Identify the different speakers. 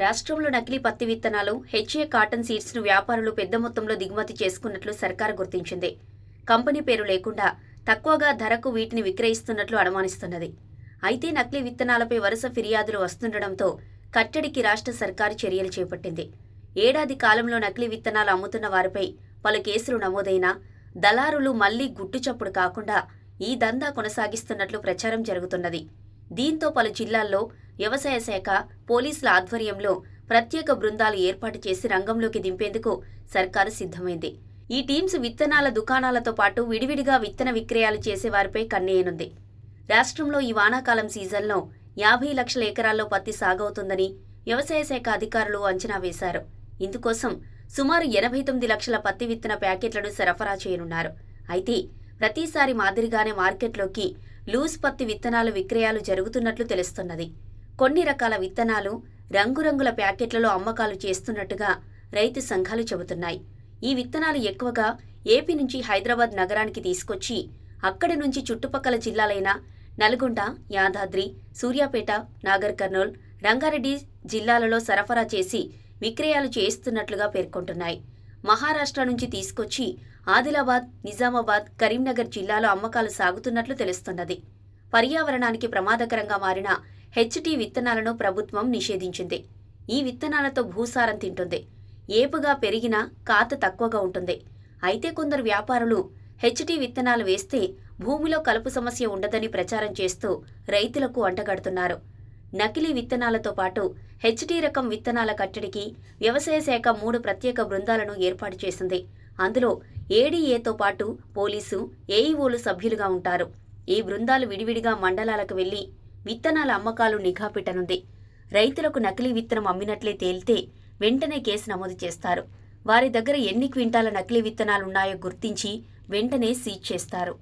Speaker 1: రాష్ట్రంలో నకిలీ పత్తి విత్తనాలు, హెచ్ఏ కాటన్ సీడ్స్ను వ్యాపారులు పెద్ద మొత్తంలో దిగుమతి చేసుకున్నట్లు సర్కారు గుర్తించింది. కంపెనీ పేరు లేకుండా తక్కువగా ధరకు వీటిని విక్రయిస్తున్నట్లు అనుమానిస్తున్నది. అయితే నకిలీ విత్తనాలపై వరుస ఫిర్యాదులు వస్తుండటంతో కట్టడికి రాష్ట్ర సర్కారు చర్యలు చేపట్టింది. ఏడాది కాలంలో నకిలీ విత్తనాలు అమ్ముతున్న వారిపై పలు కేసులు నమోదైనా దళారులు మళ్లీ గుట్టుచప్పుడు కాకుండా ఈ దందా కొనసాగిస్తున్నట్లు ప్రచారం జరుగుతున్నది. దీంతో పలు జిల్లాల్లో వ్యవసాయ శాఖ, పోలీసుల ఆధ్వర్యంలో ప్రత్యేక బృందాలు ఏర్పాటు చేసి రంగంలోకి దింపేందుకు సర్కారు సిద్ధమైంది. ఈ టీమ్స్ విత్తనాల దుకాణాలతో పాటు విడివిడిగా విత్తన విక్రయాలు చేసేవారిపై కన్నేయనుంది. రాష్ట్రంలో ఈ వానాకాలం సీజన్లో 50 లక్షల ఎకరాల్లో పత్తి సాగవుతుందని వ్యవసాయ శాఖ అధికారులు అంచనా వేశారు. ఇందుకోసం సుమారు 89 లక్షల పత్తి విత్తన ప్యాకెట్లను సరఫరా చేయనున్నారు. అయితే ప్రతిసారి మాదిరిగానే మార్కెట్లోకి లూజ్ పత్తి విత్తనాలు విక్రయాలు జరుగుతున్నట్లు తెలుస్తున్నది. కొన్ని రకాల విత్తనాలు రంగురంగుల ప్యాకెట్లలో అమ్మకాలు చేస్తున్నట్టుగా రైతు సంఘాలు చెబుతున్నాయి. ఈ విత్తనాలు ఎక్కువగా ఏపీ నుంచి హైదరాబాద్ నగరానికి తీసుకొచ్చి అక్కడి నుంచి చుట్టుపక్కల జిల్లాలైన నల్గొండ, యాదాద్రి, సూర్యాపేట, నాగర్ కర్నూల్, రంగారెడ్డి జిల్లాలలో సరఫరా చేసి విక్రయాలు చేస్తున్నట్లుగా పేర్కొంటున్నాయి. మహారాష్ట్ర నుంచి తీసుకొచ్చి ఆదిలాబాద్, నిజామాబాద్, కరీంనగర్ జిల్లాలో అమ్మకాలు సాగుతున్నట్లు తెలుస్తున్నది. పర్యావరణానికి ప్రమాదకరంగా మారిన హెచ్టీ విత్తనాలను ప్రభుత్వం నిషేధించింది. ఈ విత్తనాలతో భూసారం తింటుంది. ఏపుగా పెరిగినా కాత తక్కువగా ఉంటుంది. అయితే కొందరు వ్యాపారులు హెచ్టీ విత్తనాలు వేస్తే భూమిలో కలుపు సమస్య ఉండదని ప్రచారం చేస్తూ రైతులకు అంటగడుతున్నారు. నకిలీ విత్తనాలతో పాటు హెచ్టీ రకం విత్తనాల కట్టడికి వ్యవసాయ శాఖ 3 ప్రత్యేక బృందాలను ఏర్పాటు చేసింది. అందులో ఏడీఏతో పాటు పోలీసు, ఏఈఓలు సభ్యులుగా ఉంటారు. ఈ బృందాలు విడివిడిగా మండలాలకు వెళ్లి విత్తనాల అమ్మకాలు నిఘా పెట్టనుంది. రైతులకు నకిలీ విత్తనం అమ్మినట్లే తేలితే వెంటనే కేసు నమోదు చేస్తారు. వారి దగ్గర ఎన్ని క్వింటాల నకిలీ విత్తనాలున్నాయో గుర్తించి వెంటనే సీజ్ చేస్తారు.